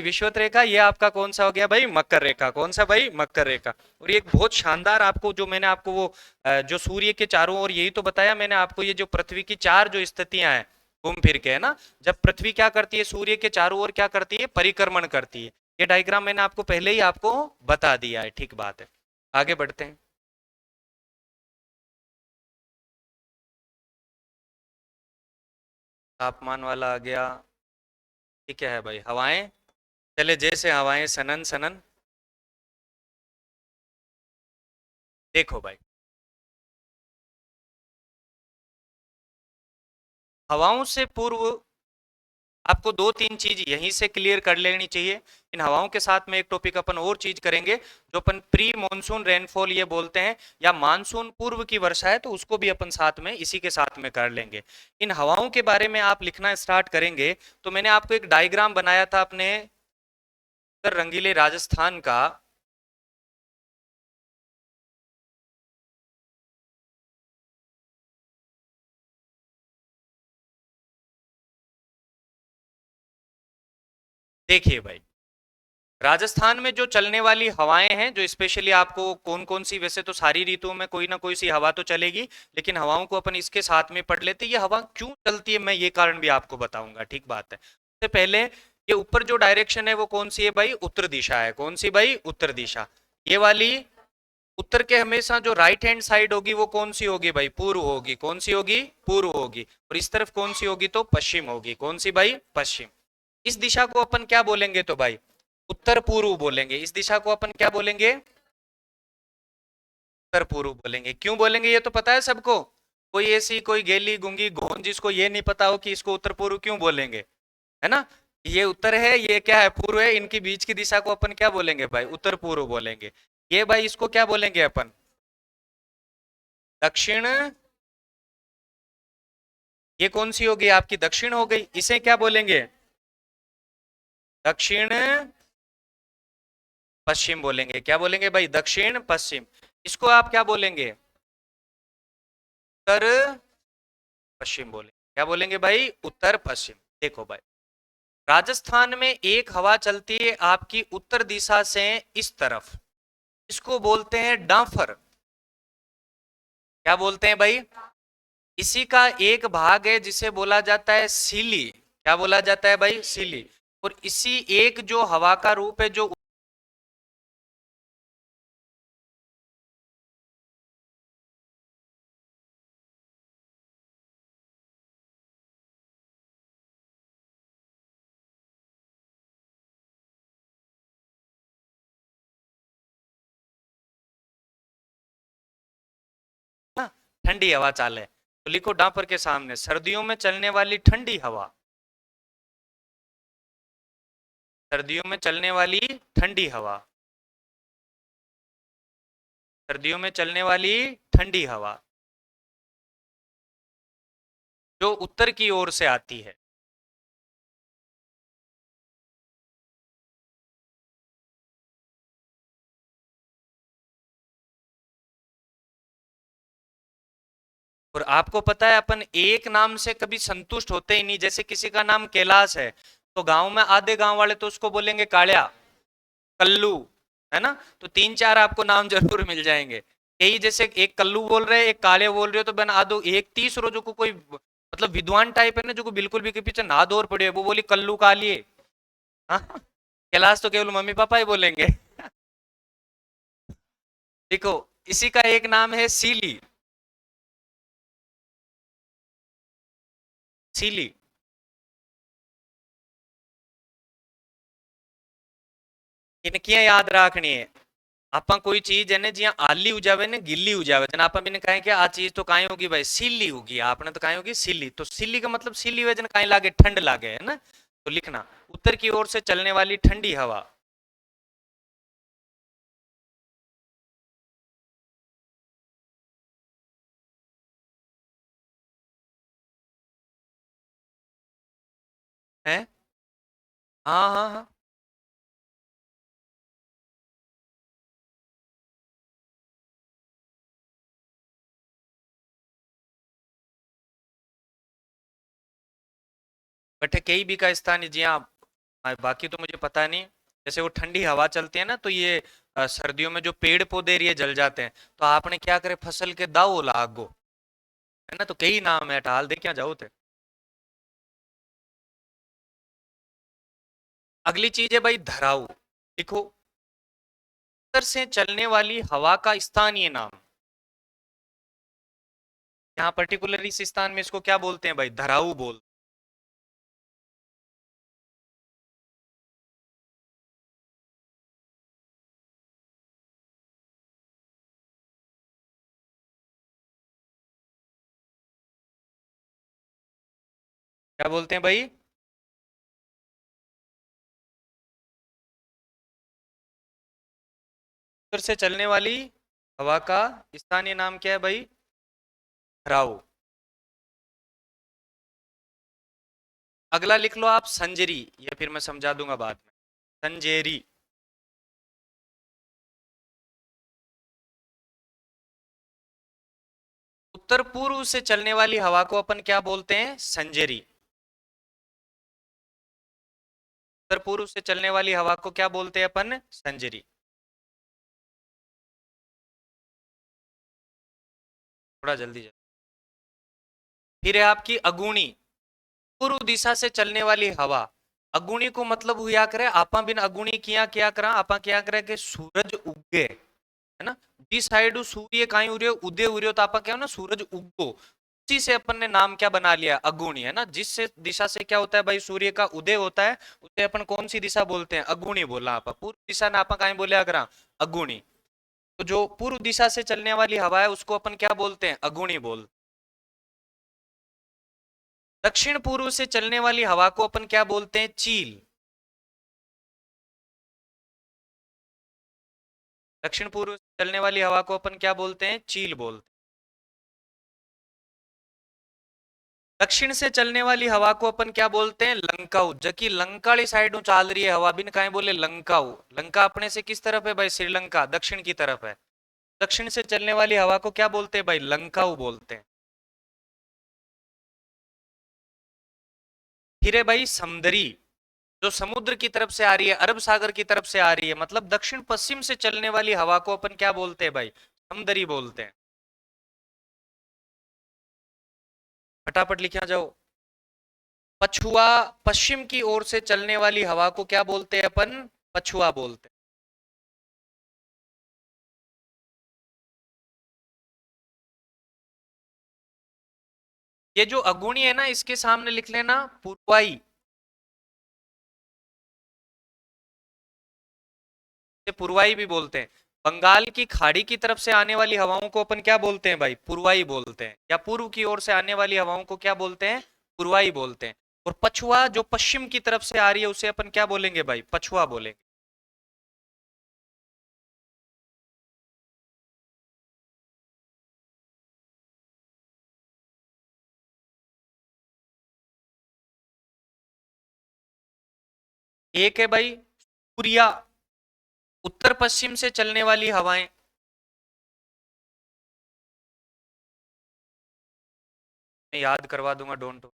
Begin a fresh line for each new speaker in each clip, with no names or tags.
विषुवत रेखा, ये आपका कौन सा हो गया भाई, मकर रेखा। कौन सा भाई, मकर रेखा। और ये एक बहुत शानदार आपको जो मैंने आपको वो जो सूर्य के चारों ओर, यही तो बताया मैंने आपको, ये जो पृथ्वी की चार जो स्थितियां हैं घूम फिर के, है ना, जब पृथ्वी क्या करती है, सूर्य के चारों ओर क्या करती है, परिक्रमण करती है। ये डायग्राम मैंने आपको पहले ही आपको बता दिया है, ठीक बात है। आगे बढ़ते हैं। तापमान वाला आ गया। ये क्या है भाई, हवाएं। चले जैसे हवाएं सनन सनन। देखो भाई, हवाओं से पूर्व आपको दो तीन चीज यहीं से क्लियर कर लेनी चाहिए। इन हवाओं के साथ में एक टॉपिक अपन और चीज करेंगे, जो अपन प्री मॉनसून रेनफॉल ये बोलते हैं, या मानसून पूर्व की वर्षा है, तो उसको भी अपन साथ में इसी के साथ में कर लेंगे। इन हवाओं के बारे में आप लिखना स्टार्ट करेंगे, तो मैंने आपको एक डायग्राम बनाया था अपने उत्तर रंगीले राजस्थान का। देखिए भाई, राजस्थान में जो चलने वाली हवाएं हैं, जो स्पेशली आपको कौन कौन सी, वैसे तो सारी ऋतुओं में कोई ना कोई सी हवा तो चलेगी, लेकिन हवाओं को अपन इसके साथ में पढ़ लेते हैं। ये हवा क्यों चलती है, मैं ये कारण भी आपको बताऊंगा, ठीक बात है। सबसे पहले, ये ऊपर जो डायरेक्शन है वो कौन सी है भाई, उत्तर दिशा है। कौन सी भाई, उत्तर दिशा। ये वाली उत्तर के हमेशा जो राइट हैंड साइड होगी वो कौन सी होगी भाई, पूर्व होगी। कौन सी होगी, पूर्व होगी। और इस तरफ कौन सी होगी, तो पश्चिम होगी। कौन सी भाई, पश्चिम। इस दिशा को अपन क्या बोलेंगे, तो भाई उत्तर पूर्व बोलेंगे। इस दिशा को अपन क्या बोलेंगे, उत्तर पूर्व बोलेंगे। क्यों बोलेंगे ये तो पता है सबको। कोई ऐसी कोई गेली गुंगी घोंज जिसको ये नहीं पता हो कि इसको उत्तर पूर्व क्यों बोलेंगे, है ना। ये उत्तर है, ये क्या है, पूर्व है। इनकी बीच की दिशा को अपन क्या बोलेंगे भाई, उत्तर पूर्व बोलेंगे। ये भाई इसको क्या बोलेंगे अपन, दक्षिण। ये कौन सी होगी आपकी, दक्षिण हो गई। इसे क्या बोलेंगे, दक्षिण पश्चिम बोलेंगे। क्या बोलेंगे भाई, दक्षिण पश्चिम। इसको आप क्या बोलेंगे, उत्तर पश्चिम बोलेंगे। क्या बोलेंगे भाई, उत्तर पश्चिम। देखो भाई, राजस्थान में एक हवा चलती है आपकी उत्तर दिशा से इस तरफ, इसको बोलते हैं डांफर। क्या बोलते हैं भाई, इसी का एक भाग है जिसे बोला जाता है सीली। क्या बोला जाता है भाई, सीली। और इसी एक जो हवा का रूप है जो, ठंडी हवा चाले, तो लिखो डांफर के सामने, सर्दियों में चलने वाली ठंडी हवा। सर्दियों में चलने वाली ठंडी हवा। सर्दियों में चलने वाली ठंडी हवा जो उत्तर की ओर से आती है। और आपको पता है अपन एक नाम से कभी संतुष्ट होते ही नहीं। जैसे किसी का नाम कैलाश है, तो गांव में आधे गांव वाले तो उसको बोलेंगे कालिया, कल्लू, है ना। तो तीन चार आपको नाम जरूर मिल जाएंगे। यही जैसे एक कल्लू बोल रहे हैं, एक काले बोल रहे हो, तो बन आदो एक तीसरो जो को कोई मतलब विद्वान टाइप है ना, जो को बिल्कुल भी के पीछे नाद और पड़े, वो बोली कल्लू कालिए। हाँ, कैलाश तो केवल मम्मी पापा ही बोलेंगे। देखो, इसी का एक नाम है सीली। सीली। इनकी याद रखनी है। आपा कोई चीज है ना जिया आली हो जावे ने गिल्ली हो जावे, जना आपा बिन कहे कि आ चीज तो काई होगी भाई, सीली होगी। आपने तो काई होगी, सीली। तो सीली का मतलब सीली वजन काई लागे, ठंड लागे, है ना। तो लिखना, उत्तर की ओर से चलने वाली ठंडी हवा। है, हाँ हाँ हाँ। बट कई भी का स्थान जिया बाकी तो मुझे पता नहीं। जैसे वो ठंडी हवा चलती है ना, तो ये सर्दियों में जो पेड़ पौधे ये जल जाते हैं, तो आपने क्या करे, फसल के दाओ लागो, है ना। तो कई नाम है, टाल दे क्या जाओ थे। अगली चीज है भाई धराऊ। लिखो, उत्तर से चलने वाली हवा का स्थानीय नाम। यहाँ पर्टिकुलर इस स्थान में इसको क्या बोलते हैं भाई, धराऊ बोल। क्या बोलते हैं भाई? उत्तर से चलने वाली हवा का स्थानीय नाम क्या है भाई? धराऊ। अगला लिख लो आप संजेरी, या फिर मैं समझा दूंगा बाद में। संजेरी। उत्तर पूर्व से चलने वाली हवा को अपन क्या बोलते हैं? संजेरी। उत्तर पूर्व से चलने वाली हवा को क्या बोलते हैं अपन? संजेरी। थोड़ा जल्दी जल्दी। फिर है आपकी अगुणी। पूर्व दिशा से चलने वाली हवा। अगुणी को मतलब हुआ करे, आपा बिन अगुणी किया क्या करा, आपा क्या करे कि सूरज उगे, है ना। जिस साइड सूर्य कहीं उड़े उदय उड़े, तो आपा क्या हो ना, सूरज उगो। उसी से अपन ने नाम क्या बना लिया, अगुणी, है ना। जिस दिशा से क्या होता है भाई, सूर्य का उदय होता है, उसे अपन कौन सी दिशा बोलते हैं? अगुणी बोला आपा। पूर्व दिशा ने आपा कहीं बोले अगर अगुणी। तो जो पूर्व दिशा से चलने वाली हवा है उसको अपन क्या बोलते हैं? अगुणी बोल। दक्षिण पूर्व से चलने वाली हवा को अपन क्या बोलते हैं? चील। दक्षिण पूर्व से चलने वाली हवा को अपन क्या बोलते हैं? चील बोलते हैं। दक्षिण से चलने वाली हवा को अपन क्या बोलते हैं? लंकाऊ। जबकि लंकाड़ी साइड में चाल रही है हवा, बिन कहीं बोले लंकाऊ। लंका अपने से किस तरफ है भाई? श्रीलंका दक्षिण की तरफ है। दक्षिण से चलने वाली हवा को क्या बोलते हैं भाई? लंकाऊ बोलते हैं। फिर है भाई समुद्री। जो समुद्र की तरफ से आ रही है, अरब सागर की तरफ से आ रही है, मतलब दक्षिण पश्चिम से चलने वाली हवा को अपन क्या बोलते हैं भाई? समुद्री बोलते हैं। फटाफट लिखा जाओ। पछुआ। पश्चिम की ओर से चलने वाली हवा को क्या बोलते हैं अपन? पछुआ बोलते हैं। ये जो अगुणी है ना, इसके सामने लिख लेना पूर्वाई। से पूर्वाई भी बोलते हैं। बंगाल की खाड़ी की तरफ से आने वाली हवाओं को अपन क्या बोलते हैं भाई? पूर्वाई बोलते हैं। या पूर्व की ओर से आने वाली हवाओं को क्या बोलते हैं? पूर्वाई बोलते हैं। और पछुआ जो पश्चिम की तरफ से आ रही है उसे अपन क्या बोलेंगे भाई? पछुआ बोलेंगे। एक है भाई सूर्या। उत्तर पश्चिम से चलने वाली हवाएं। मैं याद करवा दूंगा, डोंट।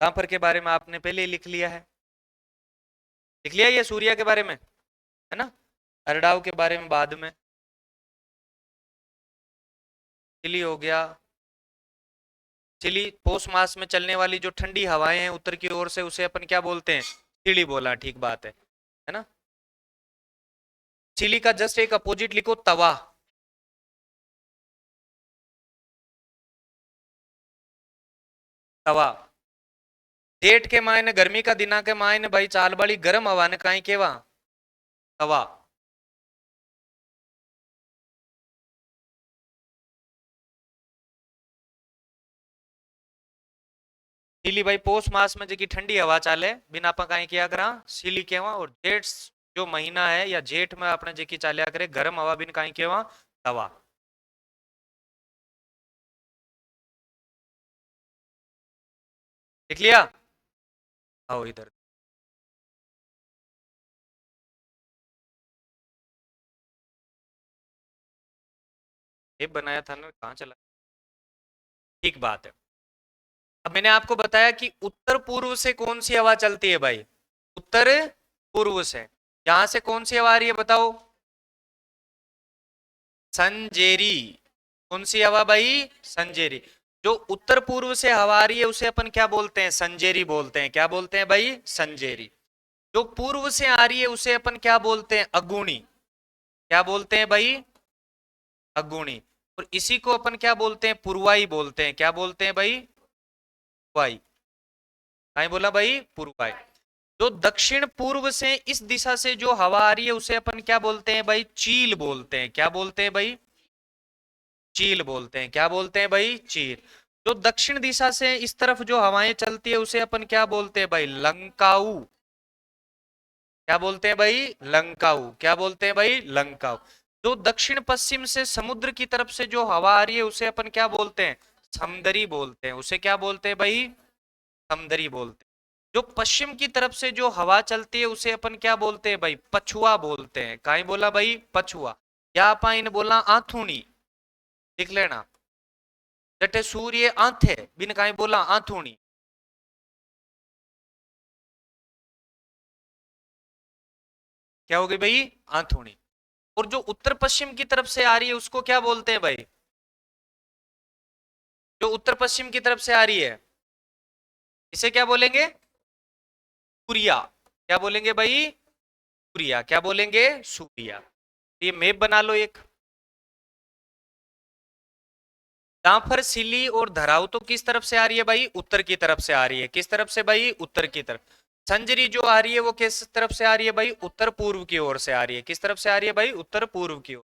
पर के बारे में आपने पहले ही लिख लिया है। लिख लिया ये सूर्या के बारे में, है ना। अरडाव के बारे में बाद में। चिली हो गया। चिली पौष मास में चलने वाली जो ठंडी हवाएं हैं उत्तर की ओर से, उसे अपन क्या बोलते हैं? चिली बोला, ठीक बात है ना। चिली का जस्ट एक अपोजिट लिखो, तवा। तवा। जेठ के मायने, गर्मी का दिना के मायने भाई, चाल बड़ी गर्म हवा ने कहीं केवा? तवा। चिली भाई पौष मास में जी ठंडी हवा चाले, बिना आपा कहीं किया करा सिली केवा। और जेठ जो महीना है, या जेठ में अपने जी चालिया करे गर्म हवा, बिन कहीं केवा? तवा। लिख लिया? आओ इधर। टेप बनाया था ना, कहाँ चला? ठीक बात है। अब मैंने आपको बताया कि उत्तर पूर्व से कौन सी हवा चलती है भाई, उत्तर पूर्व से। यहां से कौन सी हवा आ रही है बताओ, संजेरी। कौन सी हवा भाई, संजेरी। जो उत्तर पूर्व से हवा आ रही है उसे अपन क्या बोलते हैं, संजेरी बोलते हैं। क्या बोलते हैं भाई, संजेरी। जो पूर्व से आ रही है उसे अपन क्या बोलते हैं, अगुणी। क्या बोलते हैं भाई, अगुणी। और इसी को अपन क्या बोलते हैं, पूर्वाई बोलते हैं। क्या बोलते हैं भाई, पूर्वाई। कहीं बोला भाई, पूर्वाई। जो दक्षिण पूर्व से इस दिशा से जो हवा आ रही है उसे अपन क्या बोलते हैं भाई, चील बोलते हैं। क्या बोलते हैं भाई, चील बोलते हैं। क्या बोलते हैं भाई, चील। जो दक्षिण दिशा से इस तरफ जो हवाएं चलती है उसे अपन क्या बोलते हैं भाई, लंकाऊ। क्या बोलते हैं भाई, लंकाऊ। क्या बोलते हैं भाई, लंकाऊ। जो दक्षिण पश्चिम से समुद्र की तरफ से जो हवा आ रही है उसे अपन क्या बोलते हैं, समुद्री बोलते हैं। उसे क्या बोलते हैं भाई, समुद्री बोलते हैं। जो पश्चिम की तरफ से जो हवा चलती है उसे अपन क्या बोलते हैं भाई, पछुआ बोलते हैं। कहीं बोला भाई, पछुआ। या अपन बोला आथुनी, लिख लेना। जटे सूर्य आंथे बिन कहीं बोला आथुनी। क्या हो गई भाई, आथुनी। और जो उत्तर पश्चिम की तरफ से आ रही है उसको क्या बोलते हैं भाई, जो उत्तर पश्चिम की तरफ से आ रही है इसे क्या बोलेंगे, सूर्या। क्या बोलेंगे भाई, सूर्या। क्या बोलेंगे, सूर्या। ये मैप बना लो एक। जाफर, सिली और धराऊ तो किस तरफ से आ रही है भाई, उत्तर की तरफ से आ रही है। किस तरफ से भाई, उत्तर की तरफ। संजरी जो आ रही है वो किस तरफ से आ रही है भाई, उत्तर पूर्व की ओर से आ रही है। किस तरफ से आ रही है भाई, उत्तर पूर्व की ओर।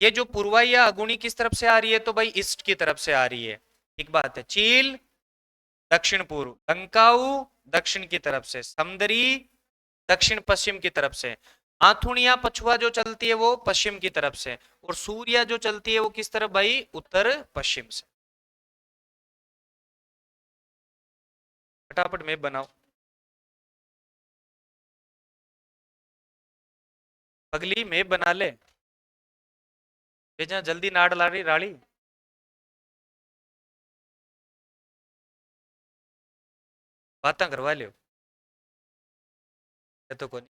ये जो पूर्वा या अगुणी किस तरफ से आ रही है, तो भाई ईस्ट की तरफ से आ रही है। एक बात है, चील दक्षिण पूर्व, लंकाऊ दक्षिण की तरफ से, समदरी दक्षिण पश्चिम की तरफ से, आथुनिया पछुआ जो चलती है वो पश्चिम की तरफ से, और सूर्या जो चलती है वो किस तरफ भाई, उत्तर पश्चिम से। फटाफट मैप बनाओ। अगली मैप बना ले, भेजा जल्दी, नाड़ लाड़ी राड़ी। बातें करवा लियो, ये तो कोनी।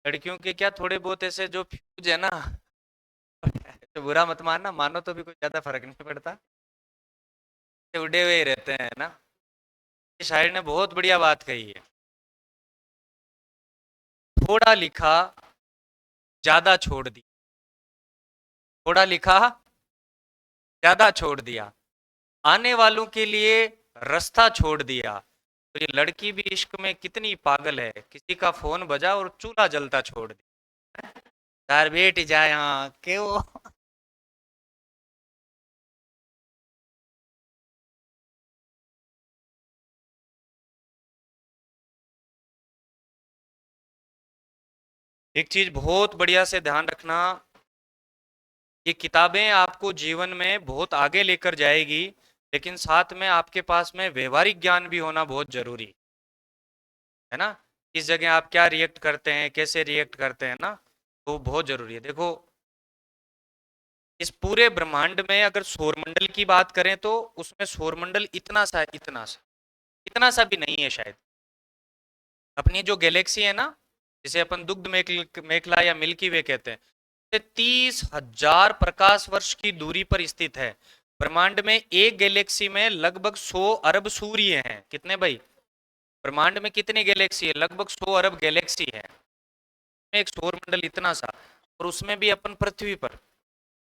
लड़कियों के क्या थोड़े बहुत ऐसे जो फ्यूज है ना, तो बुरा मत मानना, मानो तो भी कोई ज्यादा फर्क नहीं पड़ता, ये उड़े हुए ही रहते हैं ना। ये शायर ने बहुत बढ़िया बात कही है, थोड़ा लिखा ज्यादा छोड़ दी, थोड़ा लिखा ज्यादा छोड़ दिया, आने वालों के लिए रास्ता छोड़ दिया। तो ये लड़की भी इश्क में कितनी पागल है, किसी का फोन बजा और चूल्हा जलता छोड़ दिया। यार बेट जाए यहाँ क्यों। एक चीज बहुत बढ़िया से ध्यान रखना, ये किताबें आपको जीवन में बहुत आगे लेकर जाएगी, लेकिन साथ में आपके पास में व्यवहारिक ज्ञान भी होना बहुत जरूरी है ना। इस जगह आप क्या रिएक्ट करते हैं, कैसे रिएक्ट करते हैं ना, तो बहुत जरूरी है। देखो, इस पूरे ब्रह्मांड में अगर सौरमंडल की बात करें तो उसमें सौरमंडल इतना सा, इतना सा भी नहीं है शायद। अपनी जो गैलेक्सी है ना, जिसे अपन दुग्ध मेखला या मिल्की वे कहते हैं, 30,000 प्रकाश वर्ष की दूरी पर स्थित है। ब्रह्मांड में एक गैलेक्सी में लगभग 100 अरब सूर्य हैं। कितने भाई, ब्रह्मांड में कितनी गैलेक्सी है, लगभग 100 अरब गैलेक्सी है। एक सौर मंडल इतना सा, और उसमें भी अपन पृथ्वी पर,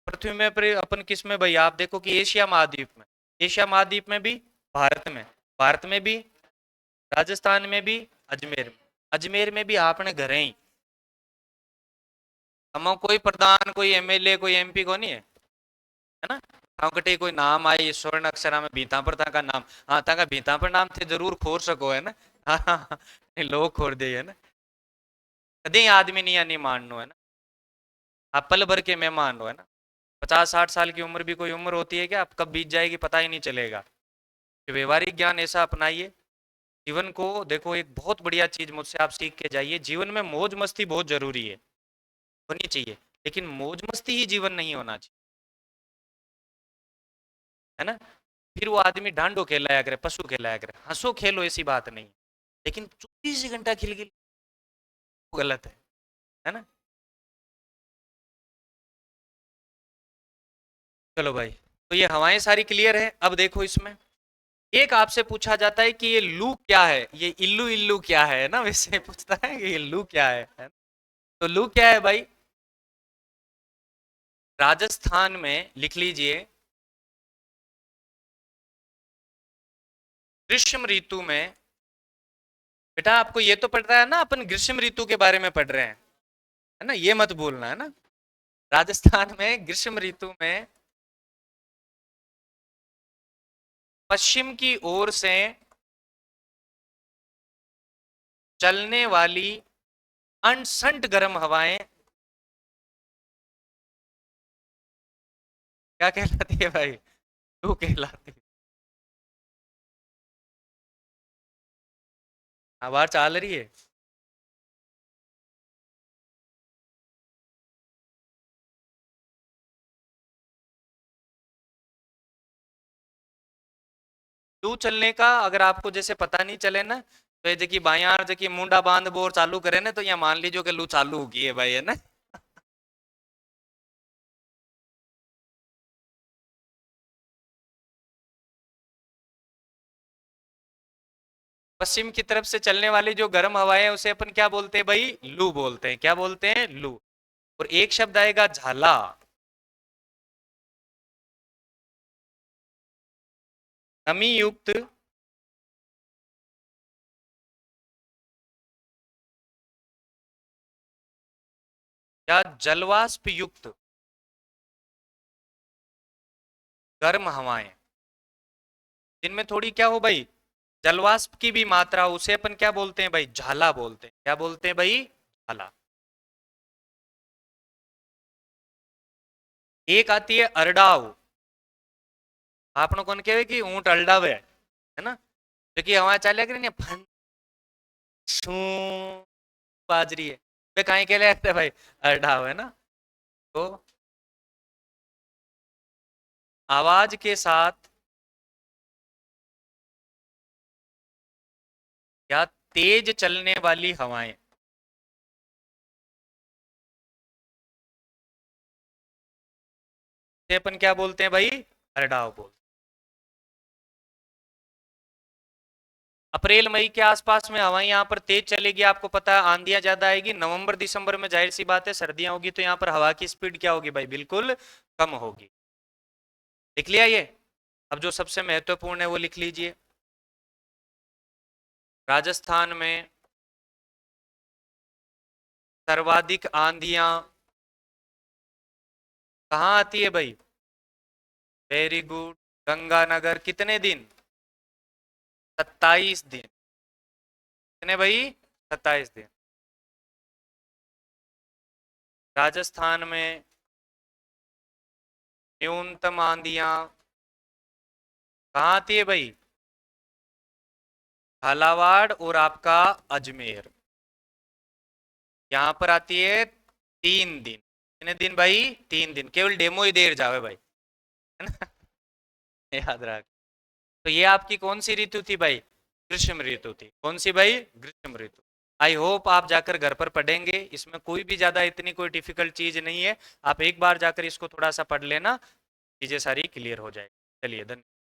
पृथ्वी में पर अपन किस में भाई, आप देखो कि एशिया महाद्वीप में, एशिया महाद्वीप में भी, भारत में, भारत में भी राजस्थान में भी, अजमेर, अजमेर में भी आपने घर ही, हम कोई प्रधान, कोई एमएलए, कोई एमपी को नहीं है ना। हम कटे कोई नाम आई स्वर्ण अक्षरा में भीता पर का नाम, हाँ ताका भीता पर नाम थे जरूर खोर सको है ना। हाँ हाँ हाँ, नहीं, लोग खोर दे है ना, कभी आदमी नहीं, या नहीं माननो है ना, आप पल भर के मेहमान हो है ना। 50-60 साल की उम्र भी कोई उम्र होती है क्या, आप कब बीत जाएगी पता ही नहीं चलेगा। तो व्यवहारिक ज्ञान ऐसा अपनाइए, जीवन को देखो, एक बहुत बढ़िया चीज मुझसे आप सीख के जाइए, जीवन में मौज मस्ती बहुत जरूरी है, होनी चाहिए, लेकिन मौज मस्ती ही जीवन नहीं होना चाहिए, है ना। फिर वो आदमी डांडो खेलाया करे, पशु खेलाया करे, हंसो खेलो ऐसी बात नहीं, लेकिन 24 घंटा खिल खिल गलत है ना। चलो भाई, तो ये हवाएं सारी क्लियर है। अब देखो इसमें एक आपसे पूछा जाता है कि ये लू क्या है, ये इल्लू इल्लू क्या है ना, वैसे पूछता है कि ये लू क्या है? तो लू क्या है भाई, राजस्थान में लिख लीजिए, ग्रीष्म ऋतु में, बेटा आपको ये तो पढ़ रहा है ना, अपन ग्रीष्म ऋतु के बारे में पढ़ रहे हैं, है ना, ये मत भूलना है ना। राजस्थान में ग्रीष्म ऋतु में पश्चिम की ओर से चलने वाली अनसंट गर्म हवाएं क्या कहलाती है भाई, लू कहलाती है। आवाज चाल रही है, लू चलने का अगर आपको जैसे पता नहीं चले ना, तो ये देखिए बायां देखिए मुंडा बांध बोर चालू करे ना, तो यहाँ मान लीजिए कि लू चालू होगी है भाई, है ना। पश्चिम की तरफ से चलने वाली जो गर्म हवाएं हैं उसे अपन क्या बोलते हैं भाई, लू बोलते हैं, क्या बोलते हैं, लू। और एक शब्द आएगा झाला, नमी युक्त या जलवाष्प युक्त गर्म हवाएं, जिनमें थोड़ी क्या हो भाई, जलवाष्प की भी मात्रा हो, उसे अपन क्या बोलते हैं भाई, झाला बोलते हैं, क्या बोलते हैं भाई, झाला। एक आती है अरडाव, आपने कौन कहे कि ऊंट अरडावे है ना, क्योंकि हवा चाले करें ना फन शू बाजरी है, वे कहीं के लिए आते भाई, अरडाव है ना। तो आवाज के साथ या तेज चलने वाली हवाएं, से अपन क्या बोलते हैं भाई, अरडाव बोल। अप्रैल मई के आसपास में हवाएं यहाँ पर तेज चलेगी, आपको पता है आंधियां ज्यादा आएगी। नवंबर दिसंबर में जाहिर सी बात है सर्दियां होगी, तो यहाँ पर हवा की स्पीड क्या होगी भाई, बिल्कुल कम होगी। लिख लिया ये, अब जो सबसे महत्वपूर्ण है वो लिख लीजिए, राजस्थान में सर्वाधिक आंधियां कहाँ आती है भाई, वेरी गुड, गंगानगर, कितने दिन, 27 दिन, कितने भाई, 27 दिन। राजस्थान में न्यूनतम आंधियां कहाँ आती है भाई, झालावाड़ और आपका अजमेर, यहाँ पर आती है 3 दिन। कितने दिन भाई, 3 दिन, केवल डेमो ही देर जावे भाई, है ना। याद रख। तो ये आपकी कौन सी ऋतु थी भाई, ग्रीष्म ऋतु थी, कौन सी भाई, ग्रीष्म ऋतु। आई होप आप जाकर घर पर पढ़ेंगे, इसमें कोई भी ज्यादा इतनी कोई डिफिकल्ट चीज नहीं है, आप एक बार जाकर इसको थोड़ा सा पढ़ लेना, चीजें सारी क्लियर हो जाएगी। चलिए धन्यवाद।